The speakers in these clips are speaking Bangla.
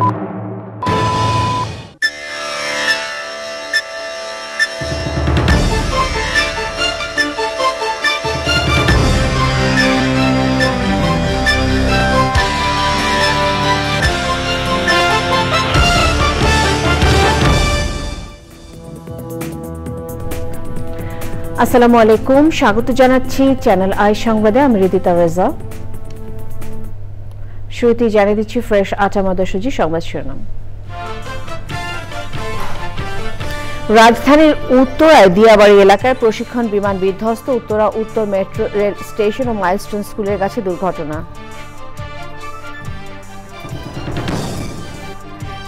আসসালামু আলাইকুম, স্বাগত জানাচ্ছি চ্যানেল আই সংবাদে। আমি রিদিতা রেজা। শুরুতেই জানিয়ে দিচ্ছি ফ্রেশ 8 মধ্যসূচি সংবাদ শিরোনাম। রাজধানীর উত্তরায় দিয়াবাড়ি এলাকায় প্রশিক্ষণ বিমান বিধ্বস্ত। উত্তরা উত্তর মেট্রো রেল স্টেশন ও মাইলস্টোন স্কুলের কাছে দুর্ঘটনা।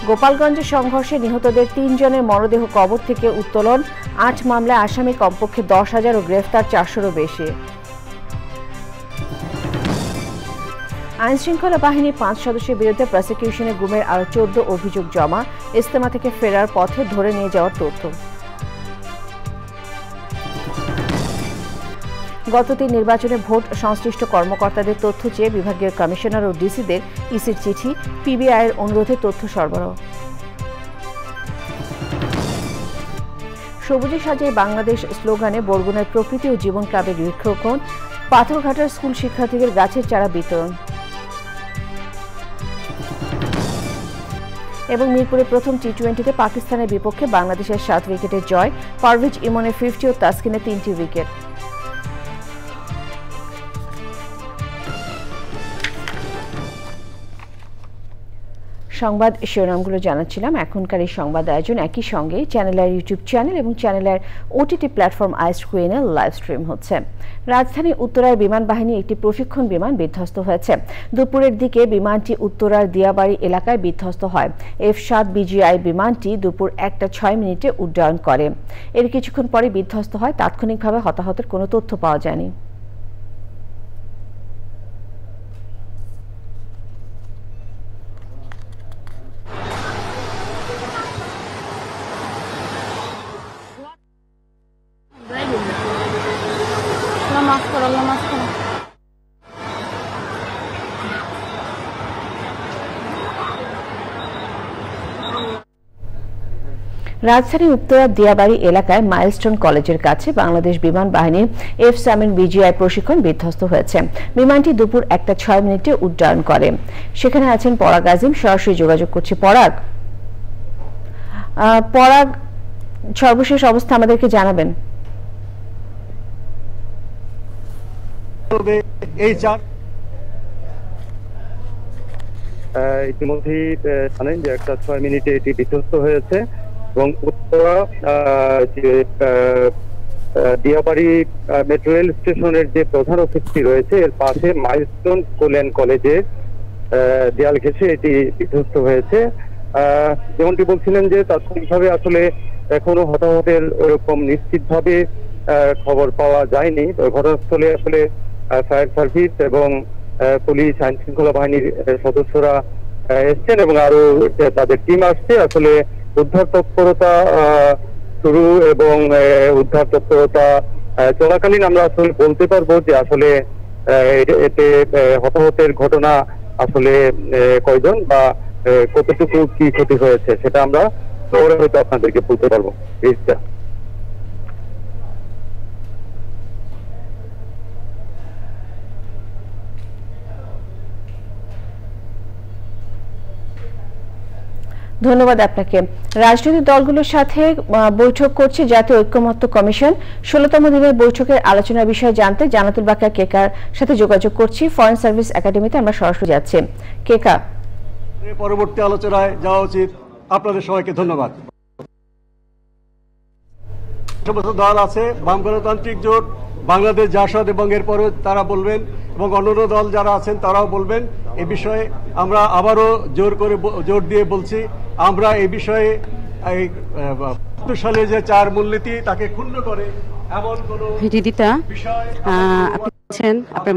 গোপালগঞ্জে সংঘর্ষে নিহতদের 3 জনের মরদেহ কবর থেকে উত্তোলন। 8 মামলায় আসামি কমপক্ষে 10,000 ও গ্রেফতার 400-ও বেশি। আইনশৃঙ্খলা বাহিনী 5 সদস্যের বিরুদ্ধে প্রসিকিউশনে গুমের আরও 14 অভিযোগ জমা। ইজতেমা থেকে ফেরার পথে ধরে নিয়ে যাওয়ার তথ্য। গত 3 নির্বাচনে ভোট সংশ্লিষ্ট কর্মকর্তাদের তথ্য চেয়ে বিভাগীয় কমিশনার ও ডিসিদের ইসির চিঠি। পিবিআইয়ের অনুরোধে তথ্য সরবরাহ। সবুজে সাজিয়ে বাংলাদেশ স্লোগানে বরগুনার প্রকৃতি ও জীবন ক্লাবের বৃক্ষরোপণ। পাথরঘাটার স্কুল শিক্ষার্থীদের গাছের চারা বিতরণ। এবং মিরপুরে প্রথম টি-20তে পাকিস্তানের বিপক্ষে বাংলাদেশের 7 উইকেটের জয়। পারভেজ ইমনের 50 ও তাসকিনের 3টি উইকেট। সংবাদ শিরোনামগুলো জানাচ্ছিলাম। এখনকার এই সংবাদ আয়োজন একই সঙ্গে চ্যানেলের ইউটিউব চ্যানেল এবং চ্যানেলের ওটিটি প্ল্যাটফর্ম আইস্ক্রিনে লাইভ স্ট্রিম হচ্ছে। রাজধানী উত্তরায় বিমান বাহিনী একটি প্রশিক্ষণ বিমান বিধ্বস্ত হয়েছে। দুপুরের দিকে বিমানটি উত্তরার দিয়াবাড়ি এলাকায় বিধ্বস্ত হয়। F-7 বিজিআই বিমানটি দুপুর 1:06 উড্ডয়ন করে। এর কিছুক্ষণ পরে বিধ্বস্ত হয়। তাৎক্ষণিকভাবে হতাহতের কোনো তথ্য পাওয়া যায়নি। রাজধানীর উত্তরা দিয়াবাড়ি এলাকায় মাইলস্টোন কলেজের কাছে বাংলাদেশ বিমান বাহিনীর F-7 বিজিআই প্রশিক্ষণ বিধ্বস্ত হয়েছে। বিমানটি দুপুর 1:06 উড্ডয়ন করে। সেখানে আছেন পরাগ আজিম। সরাসরি যোগাযোগ করছে পরাগ। পরাগ, সর্বশেষ অবস্থা আমাদেরকে জানাবেন। ইতিমধ্যেই জানেন যে 1:06 এটি বিধ্বস্ত হয়েছে এবং উত্তরা দিয়াবাড়ি মেট্রো রেল স্টেশনের যে প্রধান অফিসটি রয়েছে এর পাশে মাইলস্টোন স্কুল অ্যান্ড কলেজে দেয়াল ঘেঁষে এটি বিধ্বস্ত হয়েছে। যেমনটি বলছিলেন যে তাৎক্ষণিকভাবে আসলে এখনো হতাহতের ওরকম নিশ্চিতভাবে খবর পাওয়া যায়নি। ঘটনাস্থলে আসলে ফায়ার সার্ভিস এবং পুলিশ আইন শৃঙ্খলা বাহিনীর সদস্যরা এসছেন এবং আরো তাদের টিম আসছে। আসলে উদ্ধার তৎপরতা শুরু এবং উদ্ধার তৎপরতা চলাকালীন আমরা আসলে বলতে পারবো যে আসলে এতে হতাহতের ঘটনা আসলে কয়জন বা কতটুকু কি ক্ষতি হয়েছে সেটা আমরা পরে হয়তো আপনাদেরকে বলতে পারবো। ধন্যবাদ আপনাকে। রাজনৈতিক দলগুলোর সাথে বৈঠক করছে জাতীয় ঐক্যমত্য কমিশন। 16তম দিনের বৈঠকের আলোচনার বিষয়ে জানতে জানাতুল বাকিয়া কেকার সাথে যোগাযোগ করছি। ফরেন সার্ভিস একাডেমিতে আমরা সরাসরি যাচ্ছি। কেকা, পরবর্তী আলোচনায় যাওয়া উচিত। আপনাদের সবাইকে ধন্যবাদ। সমস্ত দল আছে, বাম গণতান্ত্রিক জোট, বাংলাদেশ জাসদ এবং এরপরও তারা বলবেন এবং অন্যান্য দল যারা আছেন তারাও বলবেন। এ বিষয়ে আমরা আবারও জোর দিয়ে বলছি, আমরা এই বিষয়ে এই সালে যে 4 মূলনীতি তাকে ক্ষুণ্ণ করে এমন কোন বিষয় আপনি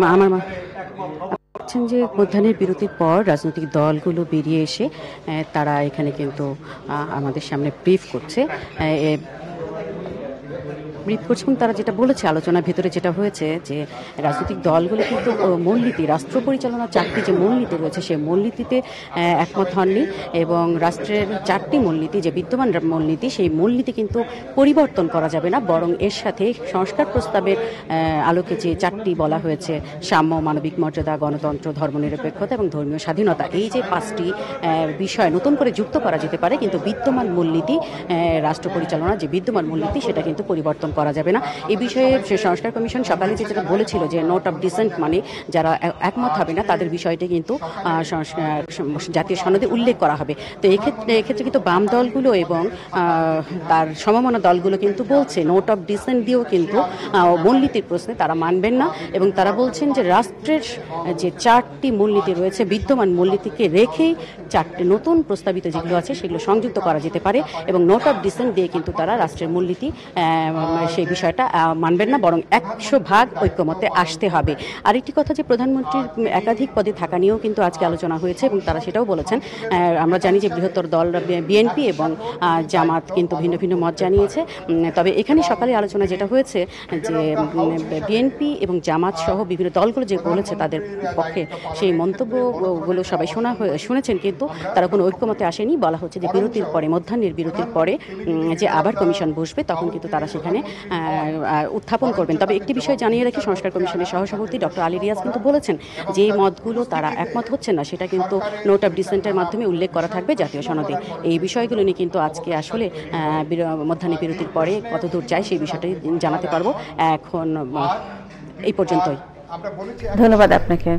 বলছেন যে মধ্যাহ্নের বিরতির পর রাজনৈতিক দলগুলো বেরিয়ে এসে তারা এখানে কিন্তু আমাদের সামনে ব্রিফ করছে। ব্রিফ করছে এবং তারা যেটা বলেছে আলোচনার ভেতরে যেটা হয়েছে যে রাজনৈতিক দলগুলো কিন্তু মূলনীতি রাষ্ট্র পরিচালনার 4টি যে মূলনীতি রয়েছে সেই মূলনীতিতে একমত হননি এবং রাষ্ট্রের 4টি মূলনীতি যে বিদ্যমান মূলনীতি সেই মূলনীতি কিন্তু পরিবর্তন করা যাবে না, বরং এর সাথে সংস্কার প্রস্তাবের আলোকে যে 4টি বলা হয়েছে সাম্য, মানবিক মর্যাদা, গণতন্ত্র, ধর্মনিরপেক্ষতা এবং ধর্মীয় স্বাধীনতা, এই যে 5টি বিষয় নতুন করে যুক্ত করা যেতে পারে, কিন্তু বিদ্যমান মূলনীতি রাষ্ট্র পরিচালনার যে বিদ্যমান মূলনীতি সেটা কিন্তু পরিবর্তন করা যাবে না। এই বিষয়ে সংস্কার কমিশন সকালে যেটা বলেছিল যে নোট অফ ডিসেন্ট মানে যারা একমত হবে না তাদের বিষয়টি কিন্তু জাতীয় সনদে উল্লেখ করা হবে। তো এক্ষেত্রে কিন্তু বাম দলগুলো এবং তার সমমনা দলগুলো কিন্তু বলছে নোট অফ ডিসেন্ট দিয়েও কিন্তু মূলনীতির প্রশ্নে তারা মানবেন না এবং তারা বলছেন যে রাষ্ট্রের যে 4টি মূলনীতি রয়েছে বিদ্যমান মূলনীতিকে রেখেই 4টি নতুন প্রস্তাবিত যেগুলো আছে সেগুলো সংযুক্ত করা যেতে পারে এবং নোট অফ ডিসেন্ট দিয়ে কিন্তু তারা রাষ্ট্রের মূলনীতি সেই বিষয়টা মানবেন না, বরং 100% ঐক্যমতে আসতে হবে। আরেকটি কথা যে প্রধানমন্ত্রীর একাধিক পদে থাকা নিয়েও কিন্তু আজকে আলোচনা হয়েছে এবং তারা সেটাও বলেছেন। আমরা জানি যে বৃহত্তর দল বিএনপি এবং জামাত কিন্তু ভিন্ন ভিন্ন মত জানিয়েছে, তবে এখানে সকালে আলোচনা যেটা হয়েছে যে বিএনপি এবং জামাত সহ বিভিন্ন দলগুলো যে বলেছে তাদের পক্ষে সেই মন্তব্যগুলো সবাই শুনেছেন, কিন্তু তারা কোনো ঐক্যমতে আসেনি। বলা হচ্ছে যে বিরতির পরে, মধ্যাহ্নের বিরতির পরে যে আবার কমিশন বসবে তখন কিন্তু তারা সেখানে উত্থাপন করবেন। তবে একটি বিষয় জানিয়ে রাখি, সংস্কার কমিশনের সহসভাপতি ডক্টর আলী রিয়াজ কিন্তু বলেছেন যে মতগুলো তারা একমত হচ্ছেন না সেটা কিন্তু নোট অফ ডিসেন্টের মাধ্যমে উল্লেখ করা থাকবে জাতীয় সনদে। এই বিষয়গুলো নিয়ে কিন্তু আজকে আসলে মধ্যাহ্ন বিরতির পরে কতদূর যায় সেই বিষয়টাই জানাতে পারবো। এখন এই পর্যন্তই। ধন্যবাদ আপনাকে।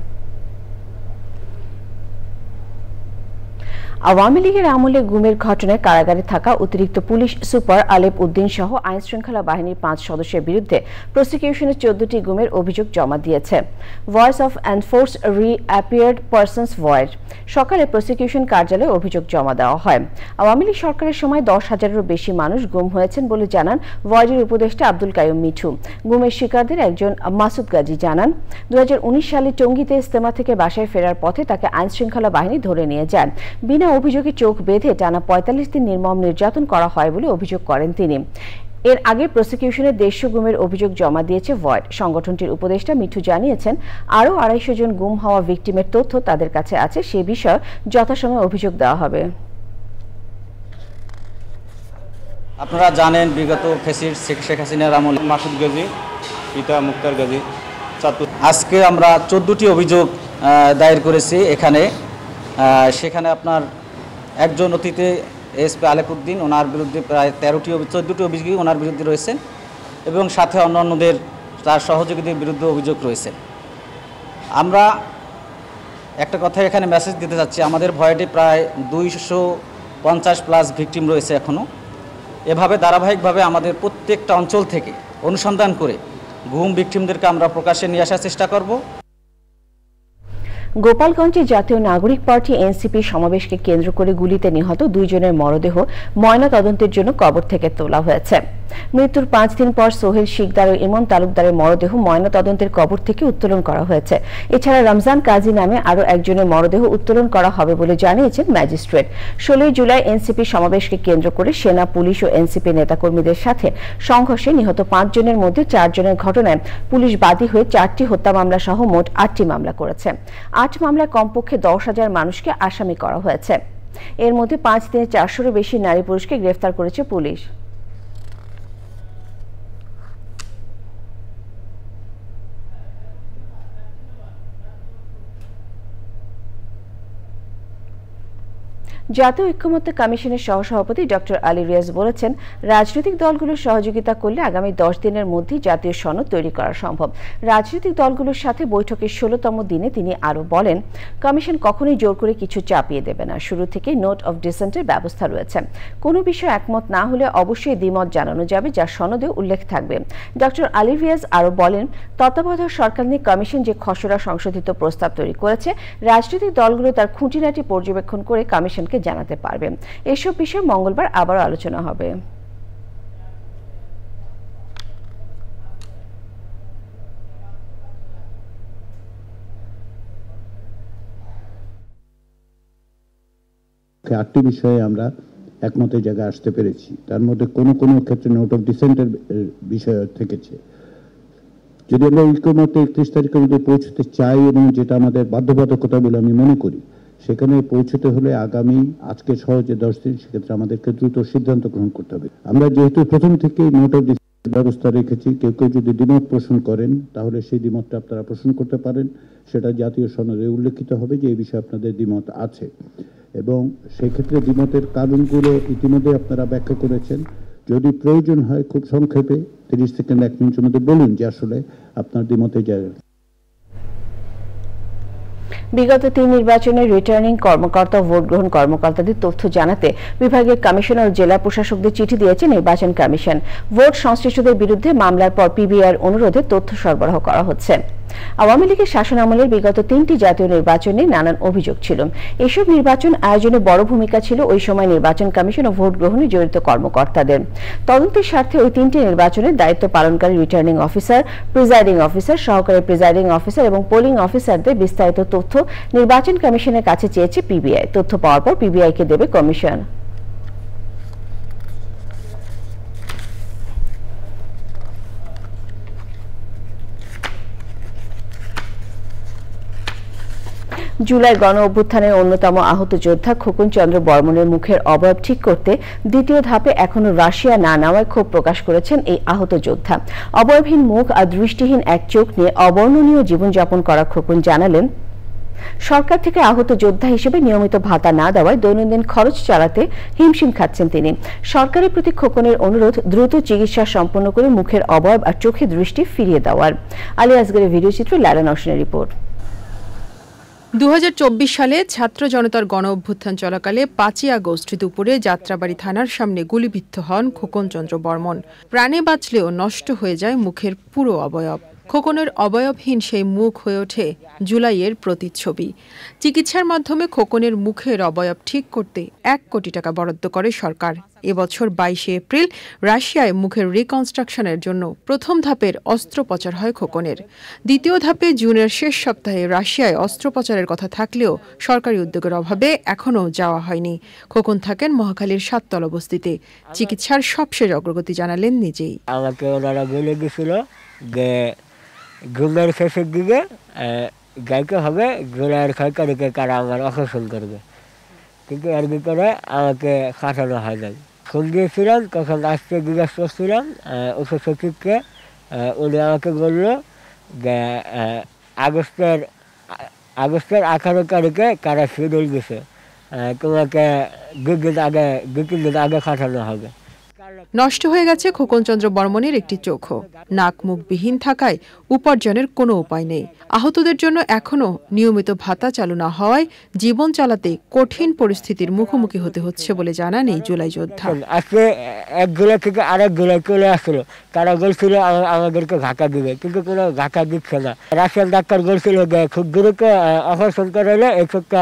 আওয়ামী লীগের আমলে গুমের ঘটনায় কারাগারে থাকা অতিরিক্ত পুলিশ সুপার আলেপ উদ্দিন সহ আইন শৃঙ্খলা বাহিনীর 5 সদস্যের বিরুদ্ধে প্রসিকিউশনের 14টি গুমের অভিযোগ জমা দিয়েছে Voice of Enforce Reappeared Persons Void. সকালে প্রসিকিউশন কার্যালয়ে অভিযোগ জমা দেওয়া হয়। আওয়ামী লীগ সরকারের সময় 10,000-এরও বেশি মানুষ গুম হয়েছেন বলে জানান ভয়েডের উপদেষ্টা আব্দুল কাইয়ুম মিঠু। গুমের শিকারদের একজন মাসুদ গাজী জানান 2019 সালে টঙ্গীতে ইস্তেমা থেকে বাসায় ফেরার পথে তাকে আইন শৃঙ্খলা বাহিনী ধরে নিয়ে যায়। বিনা অভিযোগে চোখ বেঁধে টানা 45 দিন নির্মম নির্যাতন করা হয় বলে অভিযোগ করেন তিনি। এর আগে প্রসিকিউশনে 150 গুমের অভিযোগ জমা দিয়েছে ভয়েড। সংগঠনটির উপদেষ্টা মিঠু জানিয়েছেন আরও 250 জন গুম হওয়া ভিকটিমের তথ্য তাদের কাছে আছে, সে বিষয়ে যথাসময়ে অভিযোগ দেওয়া হবে। আপনারা জানেন বিগত ফ্যাসিস্ট শেখ হাসিনার আমলে মাসুদ গাজী, পিতা মুক্তার গাজী, আজকে আমরা 14টি অভিযোগ দায়ের করেছি এখানে। সেখানে আপনার একজন অতীতে এসপি আলেপ উদ্দিন, ওনার বিরুদ্ধে প্রায় 14টি অভিযোগই ওনার বিরুদ্ধে রয়েছে এবং সাথে অন্যান্যদের তার সহযোগীদের বিরুদ্ধে অভিযোগ রয়েছে। আমরা একটা কথা এখানে মেসেজ দিতে চাচ্ছি, আমাদের ভয়েডে প্রায় 250+ ভিকটিম রয়েছে এখনও। এভাবে ধারাবাহিকভাবে আমাদের প্রত্যেকটা অঞ্চল থেকে অনুসন্ধান করে গুম ভিকটিমদেরকে আমরা প্রকাশ্যে নিয়ে আসার চেষ্টা করব। গোপালগঞ্জে জাতীয় নাগরিক পার্টি এনসিপি সমাবেশকে কেন্দ্র করে গুলিতে নিহত 2 জনের মরদেহ ময়না তদন্তের জন্য কবর থেকে তোলা হয়েছে। মৃত্যুর 5 দিন পর সোহেল শিকদার ও ইমন তালুকদারের মরদেহ ময়না তদন্তের কবর থেকে উত্তোলন করা হয়েছে। এছাড়া রমজান কাজী নামে আরও একজনের মরদেহ উত্তোলন করা হবে বলে জানিয়েছেন ম্যাজিস্ট্রেট। 16 জুলাই এনসিপি সমাবেশকে কেন্দ্র করে সেনা, পুলিশ ও এনসিপি নেতাকর্মীদের সাথে সংঘর্ষে নিহত 5 জনের মধ্যে 4 জনের ঘটনায় পুলিশ বাদী হয়ে 4টি হত্যা মামলা সহ মোট 8টি মামলা করেছে। 8 মামলায় কমপক্ষে 10,000 মানুষকে আসামি করা হয়েছে। এর মধ্যে 5 দিনে 400-এরও বেশি নারী পুরুষকে গ্রেফতার করেছে পুলিশ। জাতীয় ঐক্যমত্য কমিশনের সহসভাপতি ডক্টর আলী রিয়াজ বলেছেন রাজনৈতিক দলগুলোর সহযোগিতা করলে আগামী 10 দিনের মধ্যে জাতীয় সনদ তৈরি করা সম্ভব। রাজনৈতিক দলগুলোর সাথে বৈঠকের 16তম দিনে তিনি আরও বলেন কমিশন কখনোই জোর করে কিছু চাপিয়ে দেবে না। শুরু থেকে নোট অফ ডিসেন্টের ব্যবস্থা রয়েছে। কোনো বিষয়ে একমত না হলে অবশ্যই দ্বিমত জানানো যাবে, যা সনদে উল্লেখ থাকবে। ডক্টর আলী রিয়াজ আরও বলেন তত্ত্বাবধায়ক সরকার নিয়ে কমিশন যে খসড়া সংশোধিত প্রস্তাব তৈরি করেছে রাজনৈতিক দলগুলো তার খুঁটিনাটি পর্যবেক্ষণ করে কমিশনকে জানাতে পারবে। এসব বিষয়ে মঙ্গলবার আবারও আলোচনা হবে। আটটি বিষয়ে আমরা একমতের জায়গায় আসতে পেরেছি। তার মধ্যে কোনো কোনো ক্ষেত্রে নোট অফ ডিসেন্টের বিষয় থেকেছে। যদি আমরা ঐক্যমতে 31 তারিখের মধ্যে পৌঁছতে চাই এবং যেটা আমাদের বাধ্যবাধকতা বলে আমি মনে করি, সেখানে পৌঁছতে হলে আগামী আজকে সহজে 10 দিন, সেক্ষেত্রে আমাদেরকে দ্রুত সিদ্ধান্ত গ্রহণ করতে হবে। আমরা যেহেতু প্রথম থেকেই নোট অফ ডিসেন্টের ব্যবস্থা রেখেছি, কেউ কেউ যদি দ্বিমত পোষণ করেন তাহলে সেই দ্বিমতটা আপনারা পোষণ করতে পারেন, সেটা জাতীয় সনদে উল্লেখিত হবে যে এই বিষয়ে আপনাদের দ্বিমত আছে, এবং সেই ক্ষেত্রে দ্বিমতের কারণগুলো ইতিমধ্যে আপনারা ব্যাখ্যা করেছেন। যদি প্রয়োজন হয় খুব সংক্ষেপে 30 সেকেন্ড 1 মিনিটের মধ্যে বলুন যে আসলে আপনার দ্বিমতে যায়। বিগত 3 নির্বাচনে রিটার্নিং কর্মকর্তা ও ভোট গ্রহণ কর্মকর্তাদের তথ্য জানাতে বিভাগীয় কমিশনার ও জেলা প্রশাসকদের চিঠি দিয়েছে নির্বাচন কমিশন। ভোট সংশ্লিষ্টদের বিরুদ্ধে মামলার পর পিবিআইয়ের অনুরোধে তথ্য সরবরাহ করা হচ্ছে। আওয়ামী লীগের শাসনামলের বিগত 3টি জাতীয় নির্বাচনে নানান অভিযোগ ছিল। এসব নির্বাচন আয়োজনে বড় ভূমিকা ছিল ওই সময় নির্বাচন কমিশন ও ভোট গ্রহণে জড়িত কর্মকর্তাদের। তদন্তের স্বার্থে ওই 3টি নির্বাচনের দায়িত্ব পালনকারী রিটার্নিং অফিসার, প্রিজাইডিং অফিসার, সহকারী প্রিজাইডিং অফিসার এবং পোলিং অফিসারদের বিস্তারিত তথ্য নির্বাচন কমিশনের কাছে চেয়েছে পিবিআই। তথ্য পাওয়ার পর পিবিআইকে দেবে কমিশন। জুলাই গণ অভ্যুত্থানের অন্যতম আহত যোদ্ধা খোকন চন্দ্র বর্মনের মুখের অবয়ব ঠিক করতে দ্বিতীয় ধাপে এখনো রাশিয়া না নেওয়ায় ক্ষোভ প্রকাশ করেছেন এই আহত যোদ্ধা। অবয়বহীন মুখ আর দৃষ্টিহীন এক চোখ নিয়ে অবর্ণনীয় জীবনযাপন করা খোকন জানালেন, সরকার থেকে আহত যোদ্ধা হিসেবে নিয়মিত ভাতা না দেওয়ায় দৈনন্দিন খরচ চালাতে হিমশিম খাচ্ছেন তিনি। সরকারের প্রতি খোকনের অনুরোধ দ্রুত চিকিৎসা সম্পন্ন করে মুখের অবয়ব আর চোখে দৃষ্টি ফিরিয়ে দেওয়ার। আলী আসগরের ভিডিওচিত্র, লায়লা নওশিনের রিপোর্ট। 2024 সালে ছাত্র জনতার গণ অভ্যুত্থান চলাকালে 5ই আগস্ট দুপুরে যাত্রাবাড়ি থানার সামনে গুলিবিদ্ধ হন খোকন চন্দ্র বর্মন। প্রাণে বাঁচলেও নষ্ট হয়ে যায় মুখের পুরো অবয়ব। খোকনের অবয়বহীন সেই মুখ হয়ে ওঠে জুলাইয়ের প্রতিচ্ছবি। চিকিৎসার মাধ্যমে খোকনের মুখের অবয়ব ঠিক করতে 1 কোটি টাকা বরাদ্দ করে সরকার। এবছর 22 এপ্রিল রাশিয়ায় মুখের রিকনস্ট্রাকশনের জন্য প্রথম ধাপের অস্ত্রোপচার হয় খোকনের। দ্বিতীয় ধাপে জুনের শেষ সপ্তাহে রাশিয়ায় অস্ত্রোপচারের কথা থাকলেও সরকারি উদ্যোগের অভাবে এখনও যাওয়া হয়নি। খোকন থাকেন মহাখালীর 7 তলা বস্তিতে। চিকিৎসার সবশেষ অগ্রগতি জানালেন নিজেই। আমাকে ওনারা বলে গেছিল যে ঘুমের শেষের দিকে গাইতে হবে, ঘোড়ার সরকারিকে কারা আমার অপারেশন করবে, কিন্তু এর ভিতরে আমাকে খাটানো হয় নাই। ফোন দিয়েছিলাম, তখন আসতে জিজ্ঞাসা করছিলাম ওষুধ সচিবকে। উনি আমাকে বললো যে আগস্টের 18 তারিখে কারা শিডিউল দিছে, তোমাকে 2-3 দিন আগে খাটানো হবে। নষ্ট হয়ে গেছে খোকন চন্দ্র বর্মনের একটি চোখও। নাক মুখবিহীন থাকায় উপার্জনের কোনো উপায় নেই। আহতদের জন্য এখনও নিয়মিত ভাতা চালু না হওয়ায় জীবন চালাতে কঠিন পরিস্থিতির মুখোমুখি হতে হচ্ছে বলে জানান এই জুলাই যোদ্ধা। আজকে এক জেলা থেকে আরেক জেলায় চলে আসলো, তারা বলছিল আমাদেরকে ঢাকা দিবে, কিন্তু কোনো ঢাকা দিচ্ছে না। রাশিয়ান ডাক্তার বলছিল যে খুব দ্রুত অপারেশন করালে এই চোখটা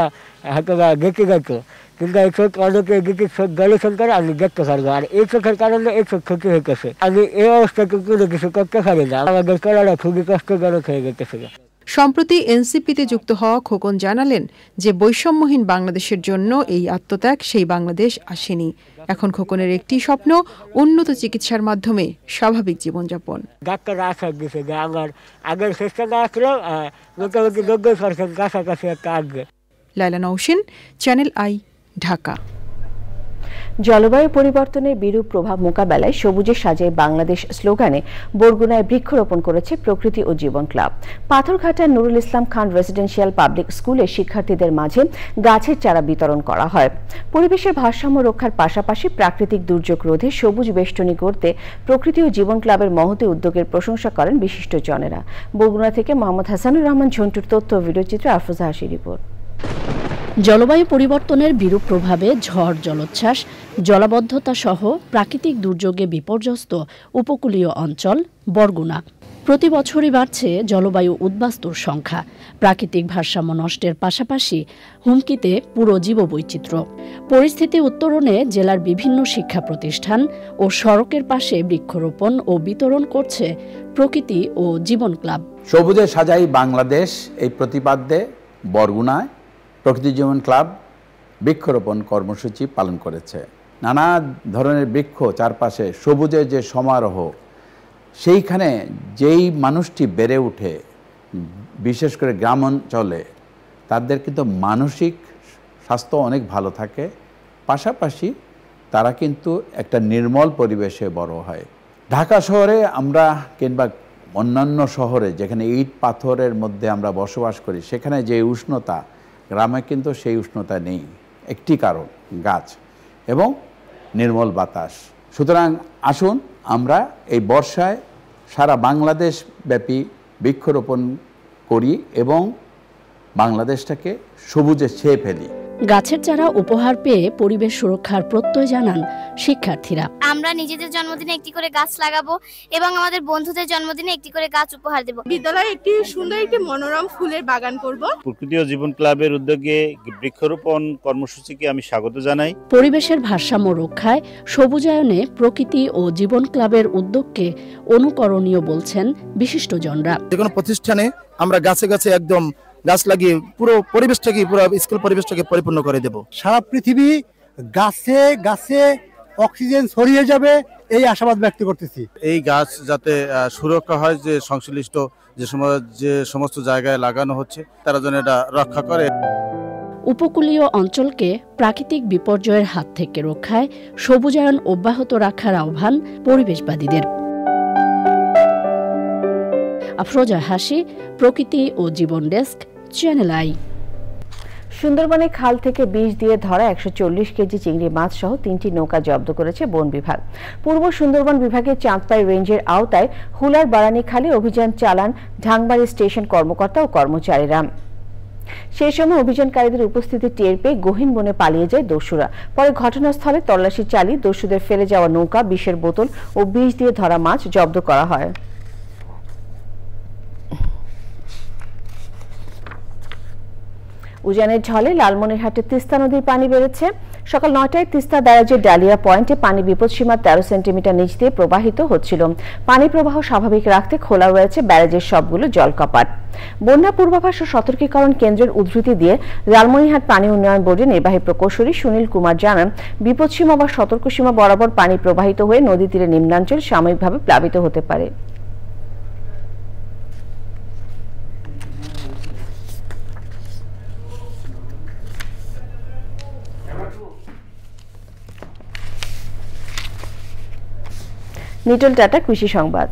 হয়তো দেখে গেত, কিন্তু এই চোখ অনেকে এদিকে চোখ গবেষণ করে আমি দেখতে পারবো, আর এই চোখের কারণে এই চোখ ক্ষতি হয়ে গেছে। আমি এই অবস্থাকে কোনো কিছু করতে পারি না, আমাদের চলাটা খুবই কষ্টজনক হয়ে গেছে। সম্প্রতি এনসিপিতে যুক্ত হওয়া খোকন জানালেন যে বৈষম্যহীন বাংলাদেশের জন্য এই আত্মত্যাগ সেই বাংলাদেশ আসেনি। এখন খোকনের একটি স্বপ্ন, উন্নত চিকিৎসার মাধ্যমে স্বাভাবিক জীবনযাপন। ডাক্তার আশা দিচ্ছে যে আমার আগের চেষ্টা না আসলেও মোটামুটি 90% কাছাকাছি একটা আসবে। Laila Nowshin, channel I, Dhaka. জলবায়ু পরিবর্তনের বিরূপ প্রভাব মোকাবেলায় সবুজে সাজায় বাংলাদেশ স্লোগানে বরগুনায় বৃক্ষরোপণ করেছে প্রকৃতি ও জীবন club. পাথরঘাটার Nurul Islam Khan residential public স্কুলের শিক্ষার্থীদের মাঝে গাছের চারা বিতরণ করা হয়। পরিবেশের ভারসাম্য রক্ষার পাশাপাশি প্রাকৃতিক দুর্যোগ রোধে সবুজ বেষ্টনী করতে প্রকৃতি ও জীবন ক্লাবের মহতী উদ্যোগের প্রশংসা করেন বিশিষ্টজনেরা। বরগুনা থেকে মোহাম্মদ হাসানুর রহমান ঝন্টুর তথ্য ও ভিডিওচিত্রে আফরোজা হাসির রিপোর্ট। জলবায়ু পরিবর্তনের বিরূপ প্রভাবে ঝড়, জলোচ্ছ্বাস, জলাবদ্ধতা সহ প্রাকৃতিক দুর্যোগে বিপর্যস্ত উপকূলীয় অঞ্চল বরগুনা। প্রতি বছরই বাড়ছে জলবায়ু উদ্বাস্তুর সংখ্যা। প্রাকৃতিক ভারসাম্য নষ্টের পাশাপাশি হুমকিতে পুরো জীববৈচিত্র্য। পরিস্থিতি উত্তরণে জেলার বিভিন্ন শিক্ষা প্রতিষ্ঠান ও সড়কের পাশে বৃক্ষরোপণ ও বিতরণ করছে প্রকৃতি ও জীবন ক্লাব। সবুজে সাজাই বাংলাদেশ এই প্রতিপাদ্যে বরগুনায় প্রকৃতি জীবন ক্লাব বৃক্ষরোপণ কর্মসূচি পালন করেছে। নানা ধরনের বৃক্ষ চারপাশে সবুজের যে সমারোহ, সেইখানে যেই মানুষটি বেড়ে ওঠে বিশেষ করে গ্রাম অঞ্চলে, তাদের কিন্তু মানসিক স্বাস্থ্য অনেক ভালো থাকে, পাশাপাশি তারা কিন্তু একটা নির্মল পরিবেশে বড় হয়। ঢাকা শহরে আমরা কিংবা অন্যান্য শহরে যেখানে ইট পাথরের মধ্যে আমরা বসবাস করি, সেখানে যে উষ্ণতা, গ্রামে কিন্তু সেই উষ্ণতা নেই। একটি কারণ গাছ এবং নির্মল বাতাস। সুতরাং আসুন আমরা এই বর্ষায় সারা বাংলাদেশ ব্যাপী বৃক্ষরোপণ করি এবং বাংলাদেশটাকে সবুজে ছেয়ে ফেলি। গাছের চারা উপহার পেয়ে পরিবেশ সুরক্ষার প্রত্যয় জানান শিক্ষার্থীরা। আমরা নিজেদের জন্মদিনে একটি করে গাছ লাগাবো এবং আমাদের বন্ধুদের জন্মদিনে একটি করে গাছ উপহার দেব। বিদ্যালয়ে একটি সুন্দর একটি মনোরম ফুলের বাগান করব। প্রকৃতি ও জীবন ক্লাবের উদ্যোগে বৃক্ষরোপণ কর্মসূচিকে আমি স্বাগত জানাই। পরিবেশের ভারসাম্য রক্ষায় সবুজায়নে প্রকৃতি ও জীবন ক্লাবের উদ্যোগকে অনুকরণীয় বলছেন বিশিষ্টজনরা। যে কোনো প্রতিষ্ঠানে আমরা গাছে গাছে একদম গাছ লাগিয়ে পুরো পরিবেশটাকে, পুরো স্কুল পরিবেশটাকে পরিপূর্ণ করে দেব। সারা পৃথিবী গাছে গাছে অক্সিজেন ছড়িয়ে যাবে, এই আশাবাদ ব্যক্ত করতেছি। এই গাছ যাতে সুরক্ষা হয়, যে সংশ্লিষ্ট যে সমস্ত জায়গায় লাগানো হচ্ছে তারা যেন এটা রক্ষা করে। উপকূলীয় অঞ্চলকে প্রাকৃতিক বিপর্যয়ের হাত থেকে রক্ষায় সবুজায়ন অব্যাহত রাখার আহ্বান পরিবেশবাদীদের। আফরোজা হাসি, প্রকৃতি ও জীবন ডেস্ক, চ্যানেল আই। সুন্দরবনে খাল থেকে বিষ দিয়ে ধরা 140 কেজি চিংড়ি মাছ সহ 3টি নৌকা জব্দ করেছে বন বিভাগ। পূর্ব সুন্দরবন বিভাগের চাঁদপাই রেঞ্জের আওতায় হুলার বারানীখালী অভিযান চালান ঢাংবাড়ি স্টেশন কর্মকর্তা ও কর্মচারীরা। সেই সময় অভিযানকারীদের উপস্থিতি টের পেয়ে গহীন বনে পালিয়ে যায় দস্যুরা। পরে ঘটনাস্থলে তল্লাশি চালিয়ে দস্যুদের ফেলে যাওয়া নৌকা, বিষের বোতল ও বিষ দিয়ে ধরা মাছ জব্দ করা হয়। উজানের ঝলে লালমনিরহাটে তিস্তা নদীর পানি বেড়েছে। সকাল 9টায় তিস্তা ব্যারাজের ডালিয়া পয়েন্টে পানি বিপদসীমা 13 সেন্টিমিটার নিচ দিয়ে প্রবাহিত হচ্ছিল। পানি প্রবাহ স্বাভাবিক রাখতে খোলা রয়েছে ব্যারাজের সবগুলো জলকপাট। বন্যা পূর্বাভাস ও সতর্কীকরণ কেন্দ্রের উদ্ধৃতি দিয়ে লালমনিরহাট পানি উন্নয়ন বোর্ডের নির্বাহী প্রকৌশলী সুনীল কুমার জানান, বিপদসীমা বা সতর্কসীমা বরাবর পানি প্রবাহিত হয়ে নদী তীরে নিম্নাঞ্চল সাময়িকভাবে প্লাবিত হতে পারে। নিটল টাটা কৃষি সংবাদ।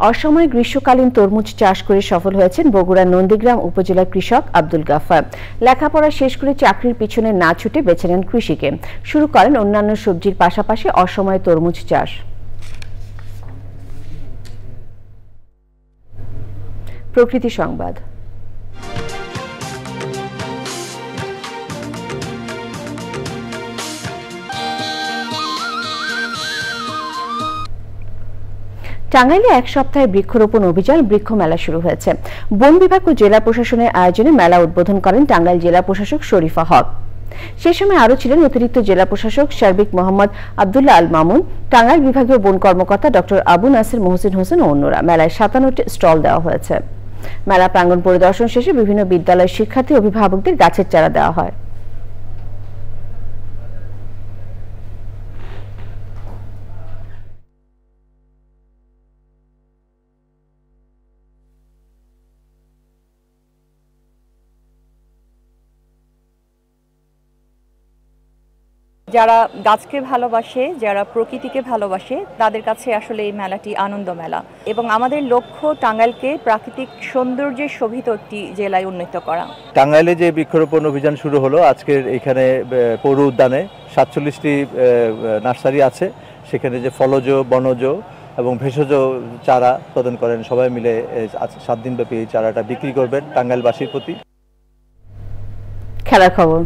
অসময়ে গ্রীষ্মকালীন তরমুজ চাষ করে সফল হয়েছেন বগুড়ার নন্দীগ্রাম উপজেলার কৃষক আব্দুল গাফফার। লেখাপড়া শেষ করে চাকরির পিছনে না ছুটে বেছে নেন কৃষিকে। শুরু করেন অন্যান্য সবজির পাশাপাশি অসময়ে তরমুজ চাষ। প্রকৃতি সংবাদ। টাঙ্গাইলে এক সপ্তাহে বৃক্ষরোপণ অভিযান বৃক্ষ মেলা শুরু হয়েছে। বন বিভাগ ও জেলা প্রশাসনের আয়োজনে মেলা উদ্বোধন করেন টাঙ্গাইল জেলা প্রশাসক শরীফা হক। সে সময় আরও ছিলেন অতিরিক্ত জেলা প্রশাসক সার্বিক মোহাম্মদ আব্দুল্লাহ আল মামুন, টাঙ্গাইল বিভাগীয় বন কর্মকর্তা ডক্টর আবু নাসির মহসিন হোসেন ও অন্যরা। মেলায় 57টি স্টল দেওয়া হয়েছে। মেলা প্রাঙ্গণ পরিদর্শন শেষে বিভিন্ন বিদ্যালয়ের শিক্ষার্থী অভিভাবকদের গাছের চারা দেওয়া হয়। যারা গাছকে ভালোবাসে, যারা প্রকৃতিকে ভালোবাসে, তাদের কাছে আসলে এই মেলাটি আনন্দ মেলা এবং আমাদের লক্ষ্য টাঙ্গাইলকে প্রাকৃতিক সৌন্দর্যে শোভিত একটি জেলায় উন্নীত করা। টাঙ্গাইলে যে বৃক্ষরোপণ অভিযান শুরু হলো, আজকের এখানে পৌর উদ্যানে 47টি নার্সারি আছে। সেখানে যে ফলজ, বনজ এবং ভেষজ চারা প্রদান করেন, সবাই মিলে 7 দিনব্যাপী এই চারাটা বিক্রি করবেন টাঙ্গাইলবাসীর প্রতি। খেলার খবর।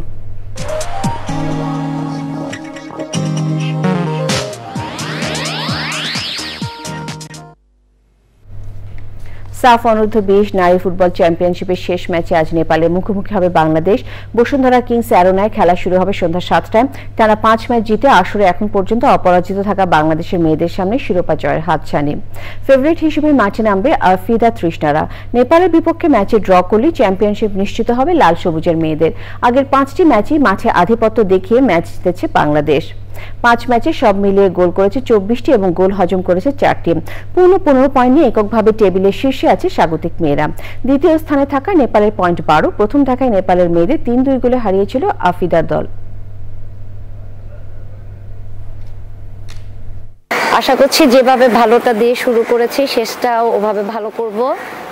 সাফ অনূর্ধ্ব 20 নারী ফুটবল চ্যাম্পিয়নশিপের শেষ ম্যাচে আজ নেপালে মুখোমুখি হবে বাংলাদেশ। বসুন্ধরা কিংস অ্যারোনায় খেলা শুরু হবে সন্ধ্যা 7টায়। টানা 5 ম্যাচ জিতে আসরে এখন পর্যন্ত অপরাজিত থাকা বাংলাদেশের মেয়েদের সামনে শিরোপা জয়ের হাতছানি। ফেভারিট হিসেবে মাঠে নামবে আফিদা তৃষ্ণারা। নেপালের বিপক্ষে ম্যাচে ড্র করলে চ্যাম্পিয়নশিপ নিশ্চিত হবে লাল সবুজের মেয়েদের। আগের 5টি ম্যাচই মাঠে আধিপত্য দেখিয়ে ম্যাচ জিতেছে বাংলাদেশ। 5 ম্যাচে সব মিলিয়ে গোল করেছে 24টি এবং গোল হজম করেছে 4টি। পূর্ণ 15 পয়েন্ট নিয়ে এককভাবে টেবিলের শীর্ষে আছে স্বাগতিক মেয়েরা। দ্বিতীয় স্থানে থাকা নেপালের পয়েন্ট 12। প্রথম দেখায় নেপালের মেয়েদের 3-2 গোলে হারিয়েছিল আফিদার দল। আশা করছি যেভাবে ভালোটা দিয়ে শুরু করেছি শেষটাও ওভাবে ভালো করব।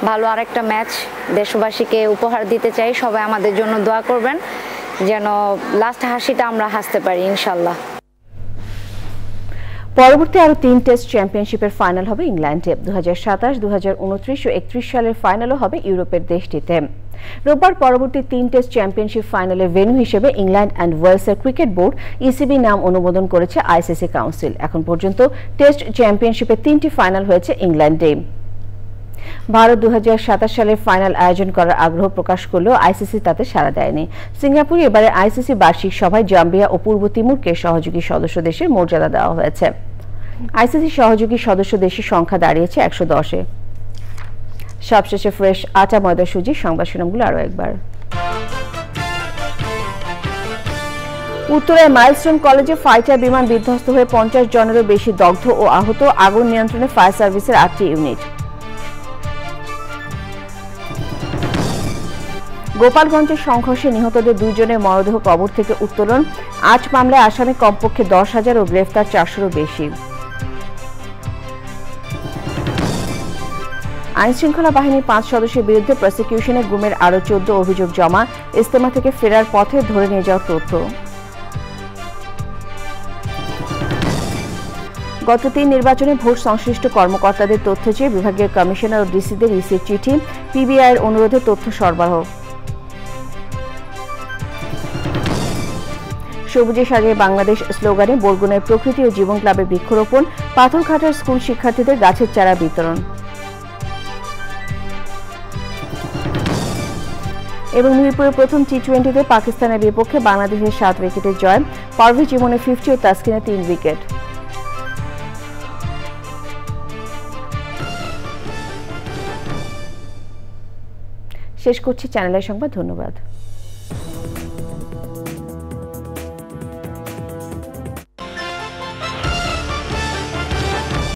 ভালো আরেকটা ম্যাচ দেশবাসীকে উপহার দিতে চাই। সবাই আমাদের জন্য দোয়া করবেন যেন লাস্ট হাসিটা আমরা হাসতে পারি ইনশাল্লাহ। পরবর্তী আরো 3 টেস্ট চ্যাম্পিয়নশিপের ফাইনাল হবে ইংল্যান্ডে। 2027, 2029 ও 31 সালের ফাইনালও হবে ইউরোপের দেশটিতে। রোববার পরবর্তী 3 টেস্ট চ্যাম্পিয়নশিপ ফাইনালের ভেন্যু হিসেবে ইংল্যান্ড অ্যান্ড ওয়েলসের ক্রিকেট বোর্ড ইসিবি নাম অনুমোদন করেছে আইসিসি কাউন্সিল। এখন পর্যন্ত টেস্ট চ্যাম্পিয়নশিপের 3টি ফাইনাল হয়েছে ইংল্যান্ডে। ভারত 2027 সালের ফাইনাল আয়োজন করার আগ্রহ প্রকাশ করলেও আইসিসি তাতে সাড়া দেয়নি। সিঙ্গাপুরে এবারে আইসিসি বার্ষিক সভায় জাম্বিয়া ও পূর্ব তিমুরকে সহযোগী সদস্য দেশের মর্যাদা দেওয়া হয়েছে। আইসিসি সহযোগী সদস্য দেশের সংখ্যা দাঁড়িয়েছে 110-এ। সবশেষে ফ্রেশ আটা ময়দা সুজি সংবাদ শিরোনামগুলো আরো একবার। উত্তরায় মাইলস্টোন কলেজে ফাইটার বিমান বিধ্বস্ত হয়ে 50 জনেরও বেশি দগ্ধ ও আহত। আগুন নিয়ন্ত্রণে ফায়ার সার্ভিসের 8টি ইউনিট। গোপালগঞ্জের সংঘর্ষে নিহতদের 2 জনের মরদেহ কবর থেকে উত্তোলন। 8 মামলায় আসামি কমপক্ষে 10,000 ও গ্রেফতার 400-রও বেশি। আইনশৃঙ্খলা বাহিনীর 5 সদস্যের বিরুদ্ধে প্রসিকিউশনে গুমের আরও 14 অভিযোগ জমা। ইজতেমা থেকে ফেরার পথে ধরে নিয়ে যাওয়া তথ্য। গত 3 নির্বাচনে ভোট সংশ্লিষ্ট কর্মকর্তাদের তথ্য চেয়ে বিভাগীয় কমিশনার ও ডিসিদের রিসিভ চিঠি। পিবিআই এর অনুরোধে তথ্য সরবরাহ। সবুজে সাজিয়ে বাংলাদেশ স্লোগানে বরগুনায় প্রকৃতি ও জীবন ক্লাবের বৃক্ষরোপণ। পাথরঘাটার স্কুল শিক্ষার্থীদের গাছের চারা বিতরণ। এবং মিরপুরের প্রথম টি20তে পাকিস্তানের বিপক্ষে বাংলাদেশের 7 উইকেটের জয়। পারভেজ ইমনের 50 ও তাসকিনের 3 উইকেট। শেষ করছি চ্যানেলের সংবাদ। ধন্যবাদ।